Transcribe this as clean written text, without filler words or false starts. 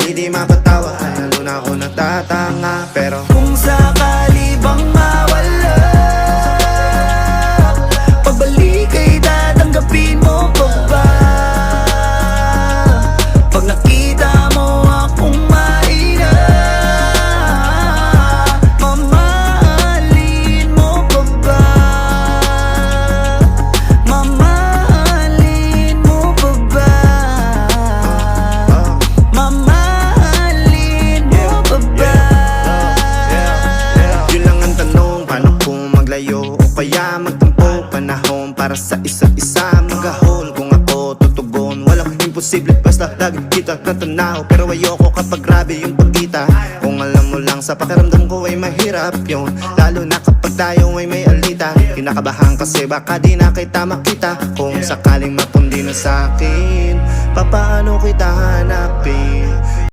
hindi mapatawa ay lalo na ako natatanga. Pero kung sakali bang mawala, pagbalik ay tatanggapin mo pa ba? Pag nakita mo akong mahina, mamahalin mo pa ba? Mamahalin mo pa ba? Mamahalin mo pa ba? yun lang ang tanong, paano kung maglayo o kaya magtampo? Panahon para sa isa't isa, mag-ahol kung ako tutugon. Walang imposible basta lagi kita natanaw. Pero ayoko kapag grabe yung pagkita. Kung alam mo lang sa pakiramdam ko ay mahirap yun, lalo na kapag tayo ay may alita. Kinakabahan kasi baka di na kita makita. Kung sakaling mapundi na sa'kin, papaano kita hanapin?